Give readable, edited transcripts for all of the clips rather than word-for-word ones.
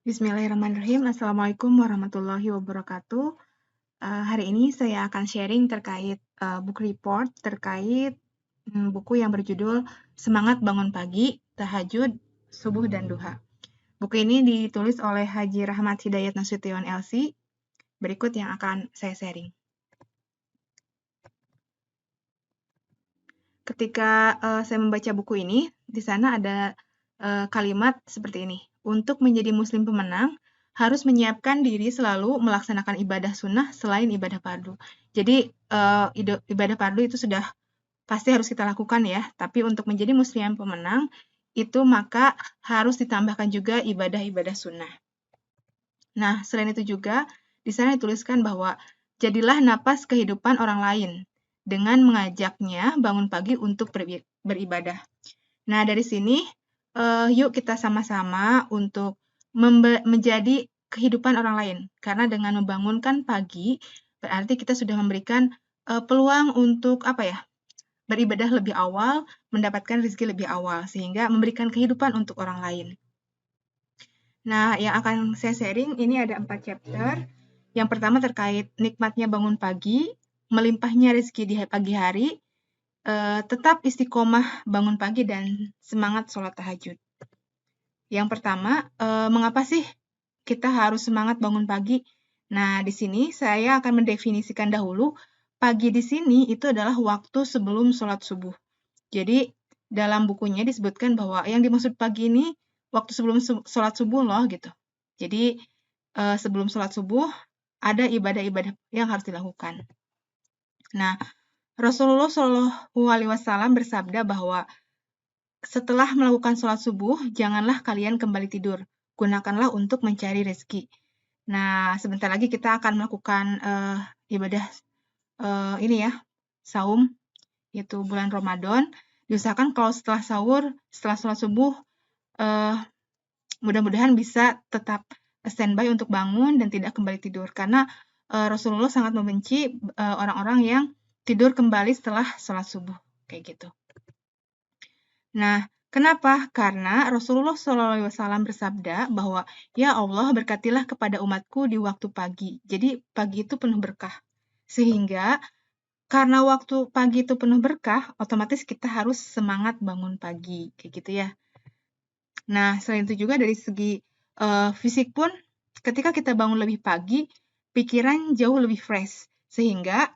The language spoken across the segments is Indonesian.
Bismillahirrahmanirrahim. Assalamualaikum warahmatullahi wabarakatuh. Hari ini saya akan sharing terkait book report terkait buku yang berjudul Semangat Bangun Pagi, Tahajud, Subuh dan Duha. Buku ini ditulis oleh Haji Rahmat Hidayat Nasution LC. Berikut yang akan saya sharing. Ketika saya membaca buku ini, di sana ada kalimat seperti ini. Untuk menjadi muslim pemenang, harus menyiapkan diri selalu melaksanakan ibadah sunnah selain ibadah fardu. Jadi ibadah fardu itu sudah pasti harus kita lakukan ya. Tapi untuk menjadi muslim pemenang, itu maka harus ditambahkan juga ibadah-ibadah sunnah. Nah, selain itu juga, di sana dituliskan bahwa jadilah napas kehidupan orang lain dengan mengajaknya bangun pagi untuk beribadah. Nah, dari sini, yuk kita sama-sama untuk menjadi kehidupan orang lain. Karena dengan membangunkan pagi, berarti kita sudah memberikan peluang untuk beribadah lebih awal, mendapatkan rezeki lebih awal, sehingga memberikan kehidupan untuk orang lain. Nah, yang akan saya sharing ini ada 4 chapter. Yang pertama terkait nikmatnya bangun pagi, melimpahnya rezeki di pagi hari, tetap istiqomah bangun pagi dan semangat sholat tahajud. Yang pertama, mengapa sih kita harus semangat bangun pagi? Nah, di sini saya akan mendefinisikan dahulu, pagi di sini itu adalah waktu sebelum sholat subuh. Jadi, dalam bukunya disebutkan bahwa yang dimaksud pagi ini waktu sebelum sholat subuh loh, gitu. Jadi, sebelum sholat subuh, ada ibadah-ibadah yang harus dilakukan. Nah, Rasulullah Shallallahu Alaihi Wasallam bersabda bahwa setelah melakukan sholat subuh, janganlah kalian kembali tidur. Gunakanlah untuk mencari rezeki. Nah, sebentar lagi kita akan melakukan ibadah ini ya, saum, yaitu bulan Ramadan. Diusahakan kalau setelah sahur, setelah sholat subuh, mudah-mudahan bisa tetap standby untuk bangun dan tidak kembali tidur. Karena Rasulullah sangat membenci orang-orang yang tidur kembali setelah sholat subuh. Kayak gitu. Nah, kenapa? Karena Rasulullah SAW bersabda bahwa, ya Allah berkatilah kepada umatku di waktu pagi. Jadi pagi itu penuh berkah. Sehingga karena waktu pagi itu penuh berkah, otomatis kita harus semangat bangun pagi. Kayak gitu ya. Nah, selain itu juga dari segi fisik pun, ketika kita bangun lebih pagi, pikiran jauh lebih fresh. Sehingga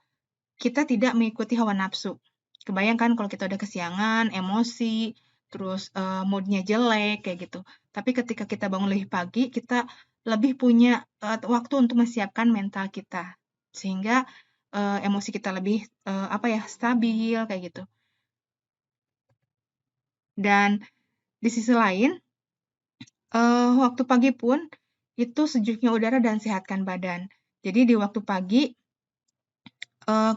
kita tidak mengikuti hawa nafsu. Kebayangkan kalau kita udah kesiangan, emosi, terus moodnya jelek, kayak gitu. Tapi ketika kita bangun lebih pagi, kita lebih punya waktu untuk mempersiapkan mental kita. Sehingga emosi kita lebih stabil, kayak gitu. Dan di sisi lain, waktu pagi pun itu sejuknya udara dan sehatkan badan. Jadi di waktu pagi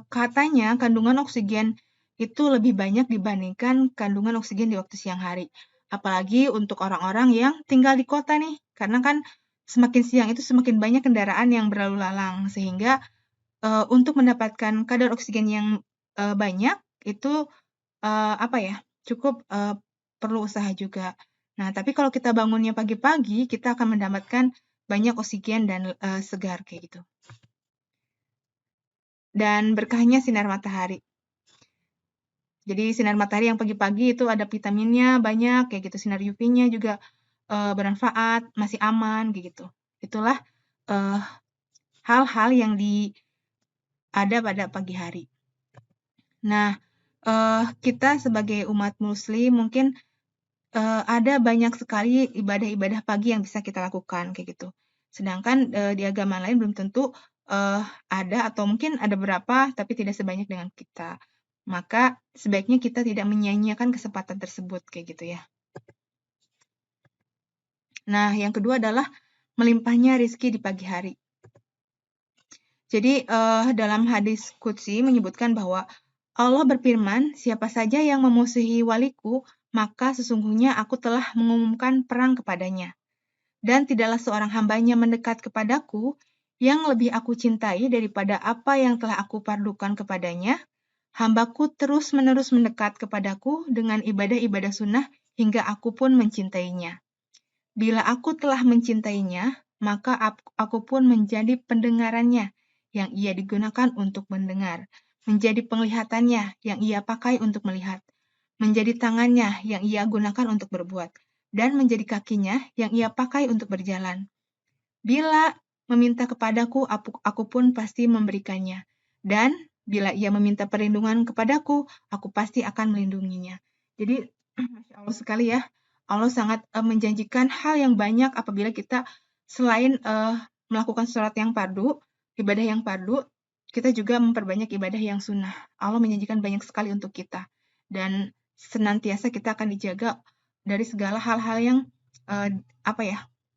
katanya kandungan oksigen itu lebih banyak dibandingkan kandungan oksigen di waktu siang hari. Apalagi untuk orang-orang yang tinggal di kota nih, karena kan semakin siang itu semakin banyak kendaraan yang berlalu lalang, sehingga untuk mendapatkan kadar oksigen yang banyak itu cukup perlu usaha juga. Nah, tapi kalau kita bangunnya pagi-pagi, kita akan mendapatkan banyak oksigen dan segar kayak gitu. Dan berkahnya sinar matahari. Jadi sinar matahari yang pagi-pagi itu ada vitaminnya banyak kayak gitu, sinar UV-nya juga bermanfaat, masih aman kayak gitu. Itulah hal-hal yang ada pada pagi hari. Nah, kita sebagai umat muslim mungkin ada banyak sekali ibadah-ibadah pagi yang bisa kita lakukan kayak gitu. Sedangkan di agama lain belum tentu ada atau mungkin ada beberapa tapi tidak sebanyak dengan kita. Maka sebaiknya kita tidak menyia-nyiakan kesempatan tersebut kayak gitu ya. Nah, yang kedua adalah melimpahnya rezeki di pagi hari. Jadi dalam hadis qudsi menyebutkan bahwa Allah berfirman, siapa saja yang memusuhi waliku, maka sesungguhnya aku telah mengumumkan perang kepadanya. Dan tidaklah seorang hambanya mendekat kepadaku yang lebih aku cintai daripada apa yang telah aku pardukan kepadanya. Hambaku terus-menerus mendekat kepadaku dengan ibadah-ibadah sunnah hingga aku pun mencintainya. Bila aku telah mencintainya, maka aku pun menjadi pendengarannya yang ia digunakan untuk mendengar, menjadi penglihatannya yang ia pakai untuk melihat, menjadi tangannya yang ia gunakan untuk berbuat, dan menjadi kakinya yang ia pakai untuk berjalan. Bila meminta kepadaku, aku pun pasti memberikannya. Dan bila ia meminta perlindungan kepadaku, aku pasti akan melindunginya. Jadi, Masya Allah sekali ya. Allah sangat menjanjikan hal yang banyak apabila kita selain melakukan sholat yang fardu, ibadah yang fardu, kita juga memperbanyak ibadah yang sunnah. Allah menjanjikan banyak sekali untuk kita. Dan senantiasa kita akan dijaga dari segala hal-hal yang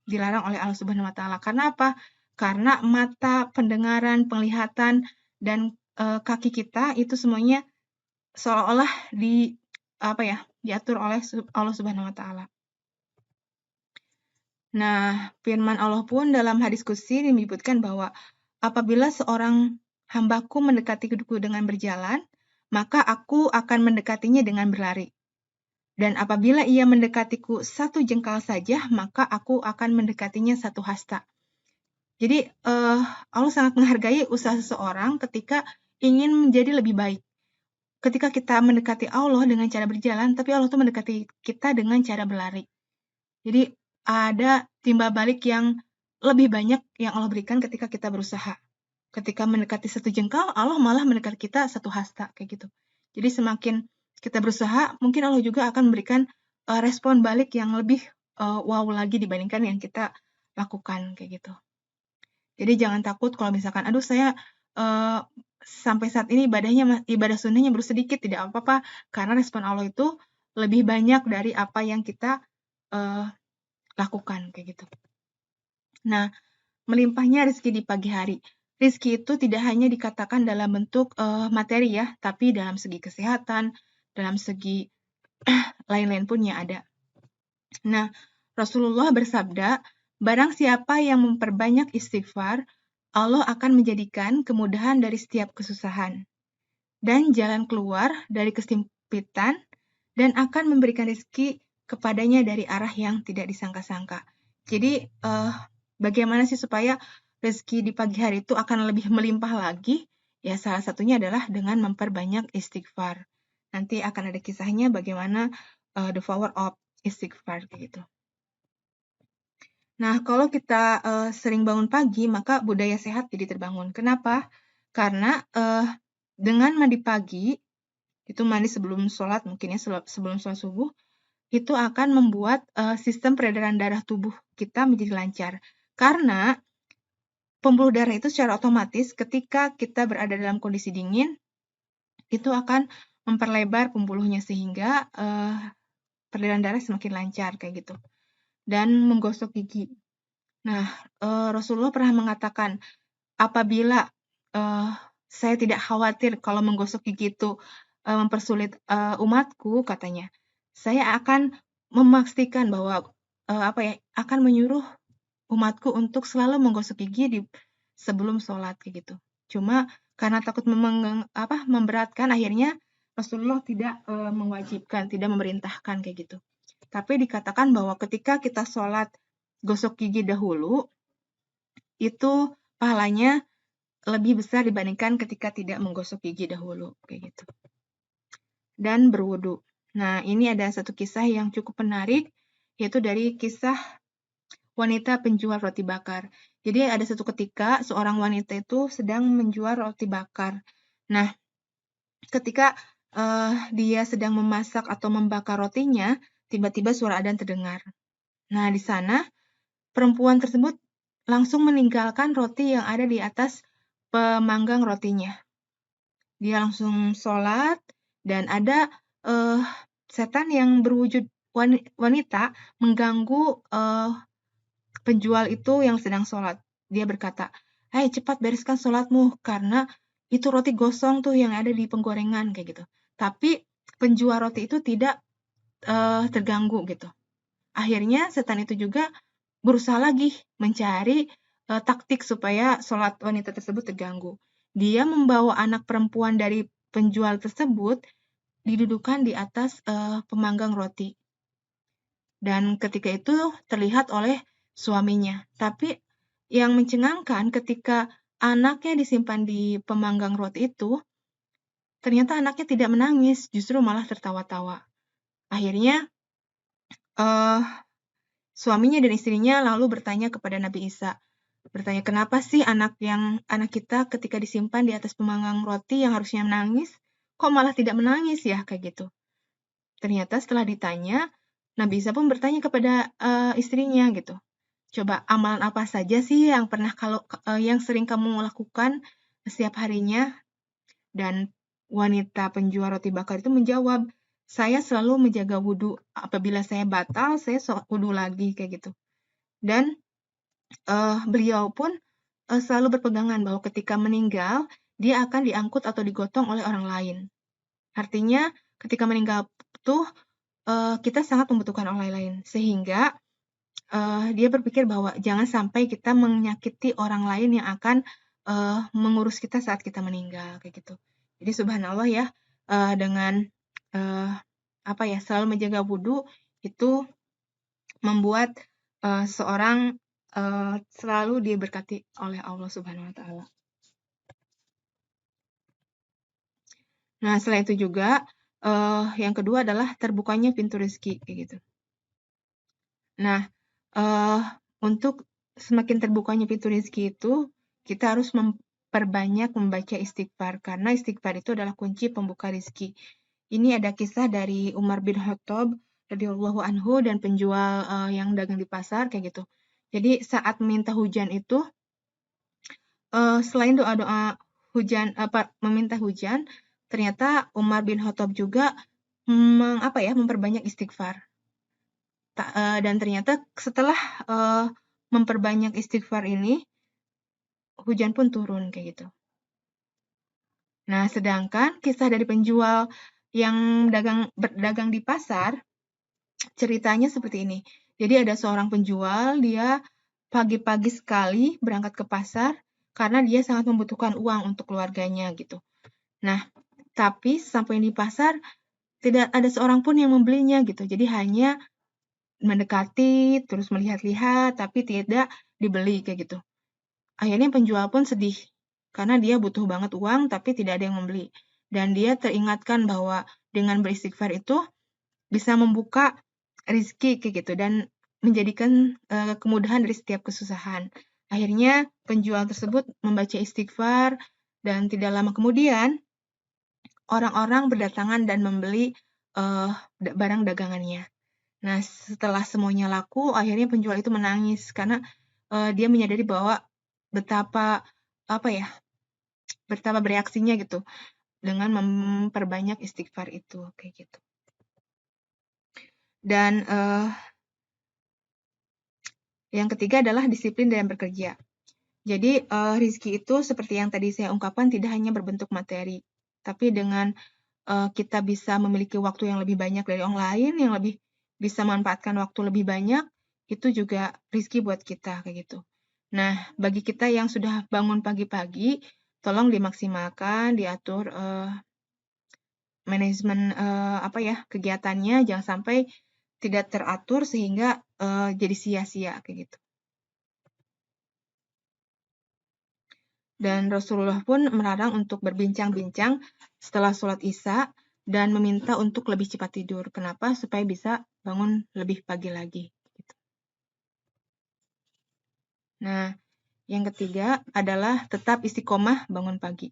dilarang oleh Allah Subhanahu wa taala. Karena apa? Karena mata, pendengaran, penglihatan dan kaki kita itu semuanya seolah-olah diatur oleh Allah Subhanahu wa taala. Nah, firman Allah pun dalam hadis qudsi menyebutkan bahwa apabila seorang hambaku mendekatiku dengan berjalan, maka aku akan mendekatinya dengan berlari. Dan apabila ia mendekatiku 1 jengkal saja, maka aku akan mendekatinya 1 hasta. Jadi Allah sangat menghargai usaha seseorang ketika ingin menjadi lebih baik. Ketika kita mendekati Allah dengan cara berjalan, tapi Allah tuh mendekati kita dengan cara berlari. Jadi ada timbal balik yang lebih banyak yang Allah berikan ketika kita berusaha. Ketika mendekati 1 jengkal, Allah malah mendekati kita 1 hasta kayak gitu. Jadi semakin kita berusaha, mungkin Allah juga akan memberikan respon balik yang lebih wow lagi dibandingkan yang kita lakukan kayak gitu. Jadi jangan takut kalau misalkan, aduh saya sampai saat ini ibadah sunnahnya baru sedikit, tidak apa-apa, karena respon Allah itu lebih banyak dari apa yang kita lakukan kayak gitu. Nah, melimpahnya rezeki di pagi hari. Rezeki itu tidak hanya dikatakan dalam bentuk materi ya, tapi dalam segi kesehatan, dalam segi lain-lain pun yang ada. Nah, Rasulullah bersabda, barang siapa yang memperbanyak istighfar, Allah akan menjadikan kemudahan dari setiap kesusahan dan jalan keluar dari kesempitan dan akan memberikan rezeki kepadanya dari arah yang tidak disangka-sangka. Jadi bagaimana sih supaya rezeki di pagi hari itu akan lebih melimpah lagi? Ya salah satunya adalah dengan memperbanyak istighfar. Nanti akan ada kisahnya bagaimana the power of istighfar gitu. Nah, kalau kita sering bangun pagi, maka budaya sehat jadi terbangun. Kenapa? Karena dengan mandi pagi, itu mandi sebelum sholat, mungkin ya sebelum sholat subuh, itu akan membuat sistem peredaran darah tubuh kita menjadi lancar. Karena pembuluh darah itu secara otomatis ketika kita berada dalam kondisi dingin, itu akan memperlebar pembuluhnya sehingga peredaran darah semakin lancar kayak gitu. Dan menggosok gigi. Nah, Rasulullah pernah mengatakan, apabila saya tidak khawatir kalau menggosok gigi itu mempersulit umatku, katanya, saya akan memastikan bahwa akan menyuruh umatku untuk selalu menggosok gigi sebelum sholat kayak gitu. Cuma karena takut memberatkan, akhirnya Rasulullah tidak mewajibkan, tidak memerintahkan kayak gitu. Tapi dikatakan bahwa ketika kita sholat gosok gigi dahulu, itu pahalanya lebih besar dibandingkan ketika tidak menggosok gigi dahulu kayak gitu. Dan berwudu. Nah, ini ada satu kisah yang cukup menarik, yaitu dari kisah wanita penjual roti bakar. Jadi ada satu ketika seorang wanita itu sedang menjual roti bakar. Nah, ketika dia sedang memasak atau membakar rotinya, tiba-tiba suara adzan terdengar. Nah, di sana perempuan tersebut langsung meninggalkan roti yang ada di atas pemanggang rotinya. Dia langsung sholat dan ada setan yang berwujud wanita mengganggu penjual itu yang sedang sholat. Dia berkata, "Hai, cepat bereskan sholatmu karena itu roti gosong tuh yang ada di penggorengan," kayak gitu. Tapi penjual roti itu tidak terganggu gitu. Akhirnya setan itu juga berusaha lagi mencari taktik supaya sholat wanita tersebut terganggu. Dia membawa anak perempuan dari penjual tersebut didudukan di atas pemanggang roti. Dan ketika itu terlihat oleh suaminya. Tapi yang mencengangkan ketika anaknya disimpan di pemanggang roti itu, ternyata anaknya tidak menangis, justru malah tertawa-tawa. Akhirnya suaminya dan istrinya lalu bertanya kepada Nabi Isa, bertanya, kenapa sih anak kita ketika disimpan di atas pemanggang roti yang harusnya menangis, kok malah tidak menangis ya, kayak gitu. Ternyata setelah ditanya, Nabi Isa pun bertanya kepada istrinya gitu, coba amalan apa saja sih yang yang sering kamu lakukan setiap harinya? Dan wanita penjual roti bakar itu menjawab, saya selalu menjaga wudhu. Apabila saya batal, saya wudhu lagi kayak gitu. Dan beliau pun selalu berpegangan bahwa ketika meninggal, dia akan diangkut atau digotong oleh orang lain. Artinya, ketika meninggal tuh kita sangat membutuhkan orang lain, sehingga dia berpikir bahwa jangan sampai kita menyakiti orang lain yang akan mengurus kita saat kita meninggal, kayak gitu. Jadi subhanallah ya, dengan selalu menjaga wudhu itu membuat seorang selalu diberkati oleh Allah Subhanahu wa Ta'ala. Nah, selain itu juga yang kedua adalah terbukanya pintu rezeki, kayak gitu. Nah, untuk semakin terbukanya pintu rezeki itu, kita harus memperbanyak membaca istighfar, karena istighfar itu adalah kunci pembuka rezeki. Ini ada kisah dari Umar bin Khattab radhiyallahu anhu dan penjual yang dagang di pasar, kayak gitu. Jadi saat meminta hujan itu, selain doa-doa hujan, meminta hujan, ternyata Umar bin Khattab juga memperbanyak istighfar. Dan ternyata setelah memperbanyak istighfar ini, hujan pun turun kayak gitu. Nah, sedangkan kisah dari penjual yang berdagang di pasar, ceritanya seperti ini. Jadi ada seorang penjual, dia pagi-pagi sekali berangkat ke pasar karena dia sangat membutuhkan uang untuk keluarganya gitu. Nah, tapi sampai di pasar tidak ada seorang pun yang membelinya gitu. Jadi hanya mendekati, terus melihat-lihat, tapi tidak dibeli kayak gitu. Akhirnya penjual pun sedih, karena dia butuh banget uang, tapi tidak ada yang membeli. Dan dia teringatkan bahwa dengan beristighfar itu bisa membuka rezeki kayak gitu, dan menjadikan kemudahan dari setiap kesusahan. Akhirnya penjual tersebut membaca istighfar, dan tidak lama kemudian, orang-orang berdatangan dan membeli barang dagangannya. Nah, setelah semuanya laku, akhirnya penjual itu menangis karena dia menyadari bahwa betapa bereaksinya gitu dengan memperbanyak istighfar itu kayak gitu. Dan yang ketiga adalah disiplin dalam bekerja. Jadi rezeki itu seperti yang tadi saya ungkapkan tidak hanya berbentuk materi, tapi dengan kita bisa memiliki waktu yang lebih banyak dari orang lain, yang lebih bisa memanfaatkan waktu lebih banyak, itu juga rezeki buat kita kayak gitu. Nah, bagi kita yang sudah bangun pagi-pagi, tolong dimaksimalkan, diatur manajemen kegiatannya, jangan sampai tidak teratur sehingga jadi sia-sia kayak gitu. Dan Rasulullah pun melarang untuk berbincang-bincang setelah sholat Isya dan meminta untuk lebih cepat tidur. Kenapa? Supaya bisa bangun lebih pagi lagi. Nah, yang ketiga adalah tetap istiqomah bangun pagi.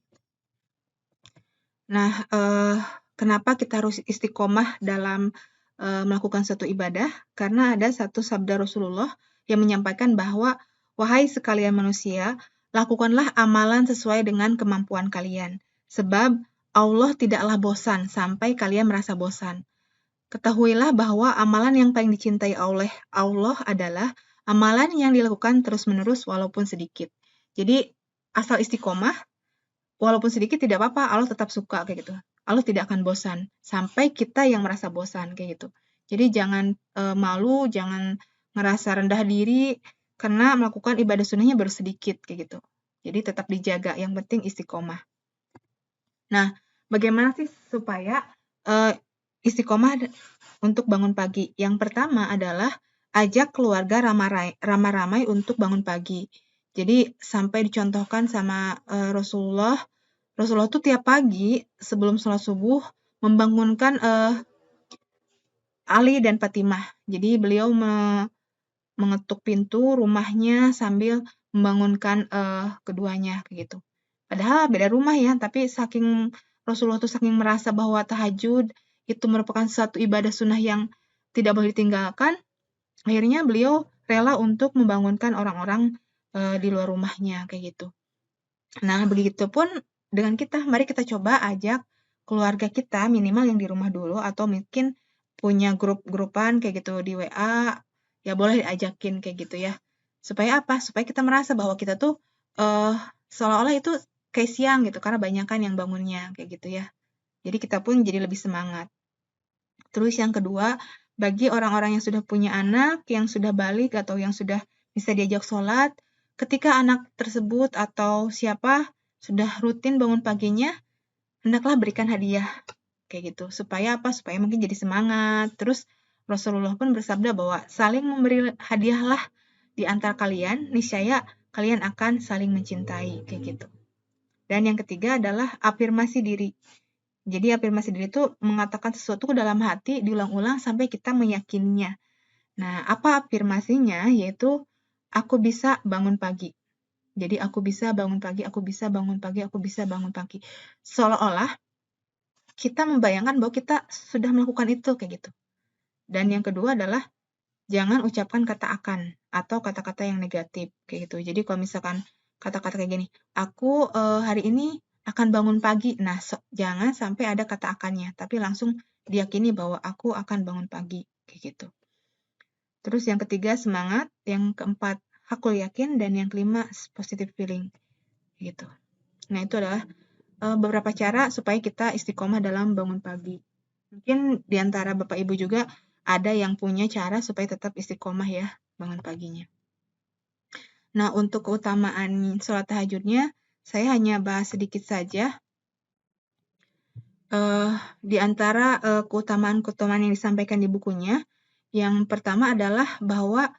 Nah, kenapa kita harus istiqomah dalam melakukan suatu ibadah? Karena ada satu sabda Rasulullah yang menyampaikan bahwa, wahai sekalian manusia, lakukanlah amalan sesuai dengan kemampuan kalian. Sebab Allah tidaklah bosan sampai kalian merasa bosan. Ketahuilah bahwa amalan yang paling dicintai oleh Allah adalah amalan yang dilakukan terus-menerus walaupun sedikit. Jadi asal istiqomah, walaupun sedikit tidak apa-apa, Allah tetap suka kayak gitu. Allah tidak akan bosan sampai kita yang merasa bosan kayak gitu. Jadi jangan malu, jangan ngerasa rendah diri karena melakukan ibadah sunnahnya baru sedikit kayak gitu. Jadi tetap dijaga, yang penting istiqomah. Nah, bagaimana sih supaya istiqomah untuk bangun pagi. Yang pertama adalah ajak keluarga ramai-ramai untuk bangun pagi. Jadi sampai dicontohkan sama Rasulullah. Rasulullah tuh tiap pagi sebelum sholat subuh membangunkan Ali dan Fatimah. Jadi beliau mengetuk pintu rumahnya sambil membangunkan keduanya kayak gitu. Padahal beda rumah ya, tapi saking Rasulullah tuh saking merasa bahwa tahajud itu merupakan suatu ibadah sunnah yang tidak boleh ditinggalkan, akhirnya beliau rela untuk membangunkan orang-orang di luar rumahnya kayak gitu. Nah, begitupun dengan kita, mari kita coba ajak keluarga kita minimal yang di rumah dulu atau mungkin punya grup-grupan kayak gitu di WA, ya boleh diajakin kayak gitu ya. Supaya apa? Supaya kita merasa bahwa kita tuh seolah-olah itu kayak siang gitu karena banyakan yang bangunnya kayak gitu ya. Jadi kita pun jadi lebih semangat. Terus yang kedua, bagi orang-orang yang sudah punya anak, yang sudah balik atau yang sudah bisa diajak sholat, ketika anak tersebut atau siapa sudah rutin bangun paginya, hendaklah berikan hadiah kayak gitu. Supaya apa? Supaya mungkin jadi semangat. Terus Rasulullah pun bersabda bahwa saling memberi hadiahlah di antara kalian, niscaya kalian akan saling mencintai kayak gitu. Dan yang ketiga adalah afirmasi diri. Jadi afirmasi diri itu mengatakan sesuatu ke dalam hati diulang-ulang sampai kita meyakininya. Nah, apa afirmasinya? Yaitu aku bisa bangun pagi. Jadi aku bisa bangun pagi, aku bisa bangun pagi, aku bisa bangun pagi. Seolah-olah kita membayangkan bahwa kita sudah melakukan itu kayak gitu. Dan yang kedua adalah jangan ucapkan kata akan atau kata-kata yang negatif kayak gitu. Jadi kalau misalkan kata-kata kayak gini, aku hari ini akan bangun pagi. Nah, jangan sampai ada kata akannya, tapi langsung diyakini bahwa aku akan bangun pagi kayak gitu. Terus yang ketiga semangat, yang keempat hakul yakin, dan yang kelima positive feeling gitu. Nah, itu adalah beberapa cara supaya kita istiqomah dalam bangun pagi. Mungkin di antara Bapak Ibu juga ada yang punya cara supaya tetap istiqomah ya bangun paginya. Nah, untuk keutamaan sholat tahajudnya, saya hanya bahas sedikit saja. Di antara keutamaan-keutamaan yang disampaikan di bukunya, yang pertama adalah bahwa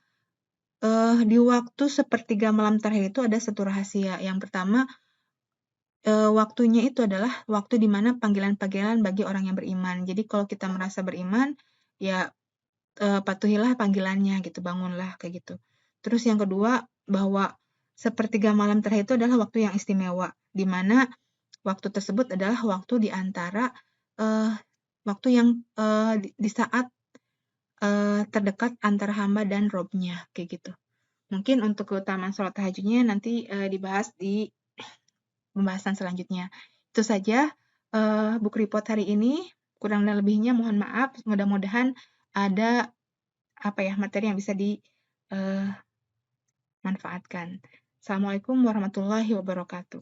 di waktu sepertiga malam terakhir itu ada satu rahasia. Yang pertama, waktunya itu adalah waktu di mana panggilan-panggilan bagi orang yang beriman. Jadi kalau kita merasa beriman, ya patuhilah panggilannya gitu, bangunlah kayak gitu. Terus yang kedua, bahwa sepertiga malam terakhir itu adalah waktu yang istimewa, di mana waktu tersebut adalah waktu di antara waktu yang di saat terdekat antara hamba dan Robnya kayak gitu. Mungkin untuk keutamaan sholat tahajudnya nanti dibahas di pembahasan selanjutnya. Itu saja book report hari ini. Kurang dan lebihnya mohon maaf. Mudah-mudahan ada materi yang bisa dimanfaatkan. Assalamualaikum warahmatullahi wabarakatuh.